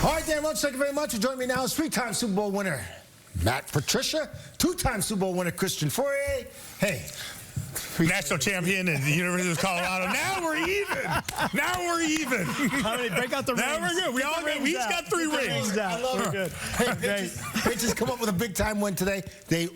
All right, Dan Roach, thank you very much for joining me now. Is three-time Super Bowl winner Matt Patricia, two-time Super Bowl winner Christian Fourier. Hey. National champion in the University of Colorado. Now we're even. Now we're even. All right, break out the rings. Now we're good. We each got 3 rings. I love it. Good. Hey, they just come up with a big-time win today.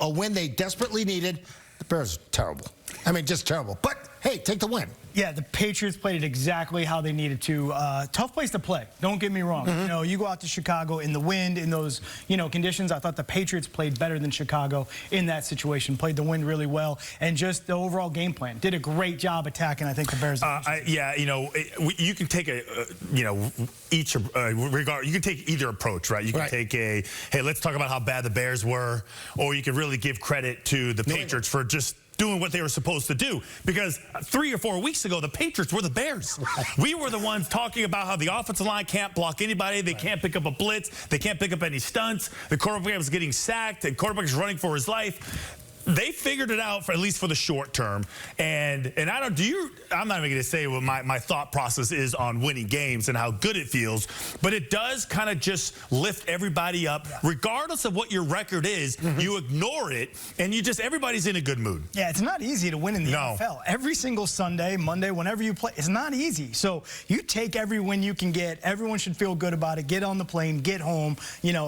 A win they desperately needed. The Bears are terrible. I mean, just terrible. But, hey, take the win. Yeah, the Patriots played it exactly how they needed to. Tough place to play. Don't get me wrong. You know, you go out to Chicago in the wind, in those, conditions. I thought the Patriots played better than Chicago in that situation. Played the wind really well, and just the overall game plan. Did a great job attacking, I think, the Bears. Yeah, you can take you can take either approach, right? You can take hey, let's talk about how bad the Bears were, or you can really give credit to the Patriots for just doing what they were supposed to do. Because 3 or 4 weeks ago, the Patriots were the Bears. We were the ones talking about how the offensive line can't block anybody. They can't pick up a blitz. They can't pick up any stunts. The quarterback was getting sacked, and quarterback is running for his life. They figured it out, for at least for the short term. And I'm not even going to say what my thought process is on winning games and how good it feels, but it does kind of just lift everybody up. Regardless of what your record is, you ignore it, and everybody's in a good mood. Yeah, it's not easy to win in the NFL. Every single Sunday, Monday, whenever you play, it's not easy. So you take every win you can get. Everyone should feel good about it. Get on the plane, get home,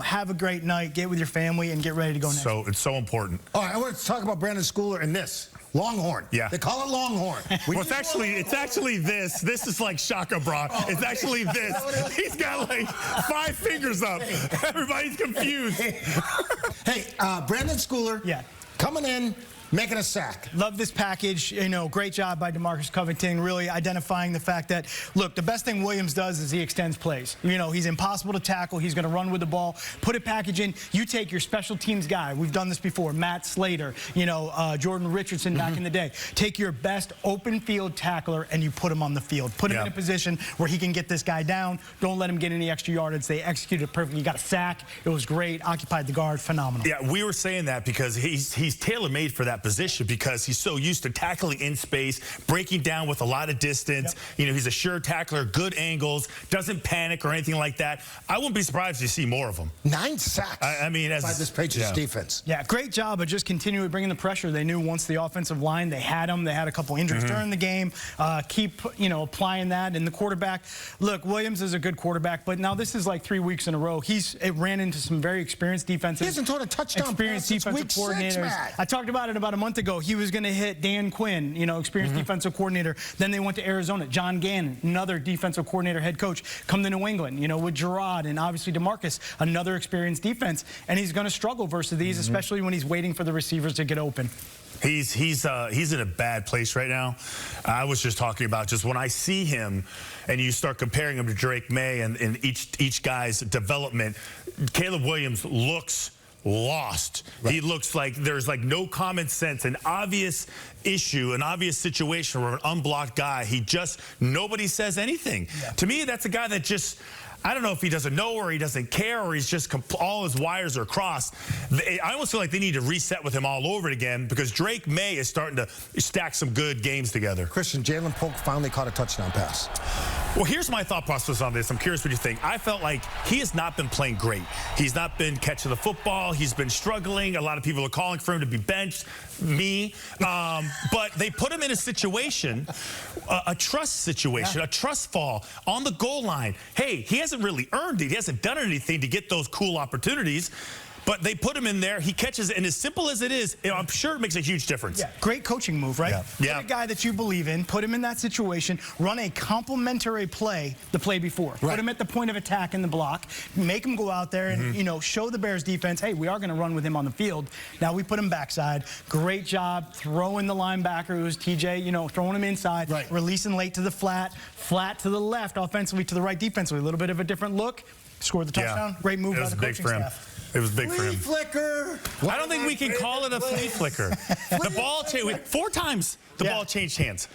have a great night, get with your family, and get ready to go next. So it's so important. All right, I want to talk about Brandon Schooler and this. Longhorn. Yeah. They call it Longhorn. Well, it's actually this. This is like Shaka Bra. It's actually this. He's got like 5 fingers up. Everybody's confused. Hey, Brandon Schooler coming in, making a sack. Love this package. Great job by DeMarcus Covington, really identifying the fact that, look, the best thing Williams does is he extends plays. He's impossible to tackle. He's going to run with the ball. Put a package in. You take your special teams guy. We've done this before. Matt Slater, Jordan Richardson back in the day. Take your best open field tackler and you put him on the field. Put him in a position where he can get this guy down. Don't let him get any extra yardage. They executed it perfectly. You got a sack. It was great. Occupied the guard. Phenomenal. Yeah, we were saying that because he's tailor-made for that position, because he's so used to tackling in space, breaking down with a lot of distance. He's a sure tackler, good angles, doesn't panic or anything like that. I wouldn't be surprised to see more of him. 9 sacks by this Patriots defense. Yeah, great job of just continually bringing the pressure. They knew once the offensive line, they had him. They had a couple injuries during the game. Keep, applying that. And the quarterback, look, Williams is a good quarterback, but now this is like 3 weeks in a row. It ran into some very experienced defensive. He hasn't thrown a touchdown experienced defensive coordinators. I talked about it about a month ago. He was going to hit Dan Quinn, experienced defensive coordinator. Then they went to Arizona. John Gannon, another defensive coordinator, head coach, come to New England, with Gerard and obviously DeMarcus, another experienced defense. And he's going to struggle versus these, especially when he's waiting for the receivers to get open. He's in a bad place right now. I was just talking about just when I see him and you start comparing him to Drake May and each guy's development, Caleb Williams looks lost. He looks like there's no common sense, an obvious issue, an obvious situation where an unblocked guy, nobody says anything. To me, that's a guy that just, I don't know if he doesn't know or he doesn't care or he's just all his wires are crossed. I almost feel like they need to reset with him all over again, because Drake May is starting to stack some good games together. Christian, Jalen Polk finally caught a touchdown pass. Well, here's my thought process on this. I'm curious what you think. I felt like he has not been playing great. He's not been catching the football. He's been struggling. A lot of people are calling for him to be benched. Me. But they put him in a situation, a trust situation, a trust fall on the goal line. Hey, he hasn't really earned it. He hasn't done anything to get those cool opportunities. But they put him in there. He catches it. And as simple as it is, I'm sure it makes a huge difference. Yeah, great coaching move, right? Put a guy that you believe in, put him in that situation, run a complementary play the play before. Put him at the point of attack in the block, make him go out there and, show the Bears defense, hey, we are going to run with him on the field. Now we put him backside. Great job throwing the linebacker, who's TJ, throwing him inside, releasing late to the flat to the left, offensively to the right defensively. A little bit of a different look. Scored the touchdown. Great move by the coaching staff. It was big for him. Flea flicker. I don't think we can call it a flea flicker. The ball changed 4 times. the ball changed hands.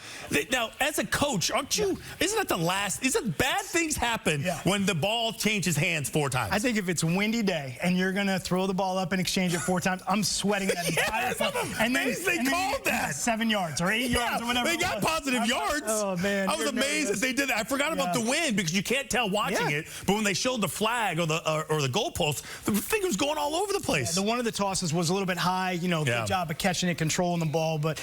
Now, as a coach, aren't you? Isn't that the last? Isn't bad things happen when the ball changes hands 4 times? I think if it's a windy day and you're gonna throw the ball up and exchange it 4 times, I'm sweating that entire time. And then they called that 7 yards or 8 yards or whatever. They got positive yards. Oh man, I was amazed that they did that. I forgot about the wind because you can't tell watching it. But when they showed the flag or the goalpost, the thing was going all over the place. One of the tosses was a little bit high. You know, good job of catching it, controlling the ball, but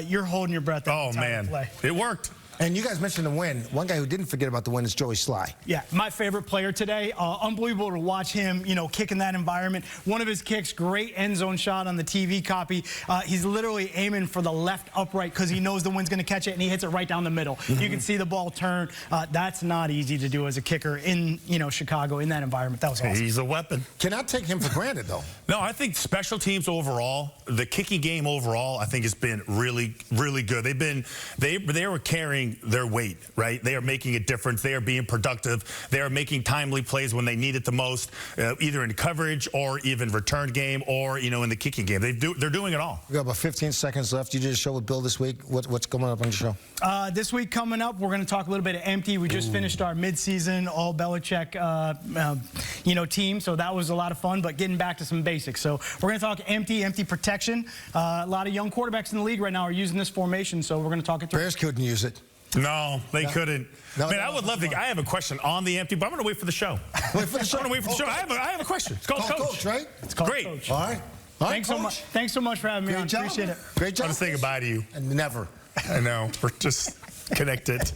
you're holding your breath. Oh man, it worked. And you guys mentioned the win. One guy who didn't forget about the win is Joey Sly. Yeah, my favorite player today. Unbelievable to watch him, you know, kick in that environment. One of his kicks, great end zone shot on the TV copy. He's literally aiming for the left upright because he knows the wind's going to catch it, and he hits it right down the middle. You can see the ball turn. That's not easy to do as a kicker in, you know, Chicago in that environment. That was awesome. He's a weapon. Cannot take him for granted, though. No, I think special teams overall, the kicking game overall, I think has been really, really good. They were carrying their weight, right? They are making a difference. They are being productive. They are making timely plays when they need it the most, either in coverage or even return game or, you know, in the kicking game. They're doing it all. We got about 15 seconds left. You did a show with Bill this week. What's coming up on the show? This week coming up, we're going to talk a little bit of empty. We just finished our midseason all Belichick, you know, team, so that was a lot of fun. But getting back to some basics, so we're going to talk empty protection. A lot of young quarterbacks in the league right now are using this formation, so we're going to talk it through. Bears couldn't use it. No, they couldn't. No, Man, I would love to. I have a question on the empty, but I'm going to wait for the show. Wait for the show. I'm going to wait for the show. I have a question. It's called Coach. Right? It's called Great. Coach. All right. Thanks so much. Thanks so much for having me on. Great job. Appreciate it. Great job. I'm going to say goodbye to you. And never. I know. We're just connected.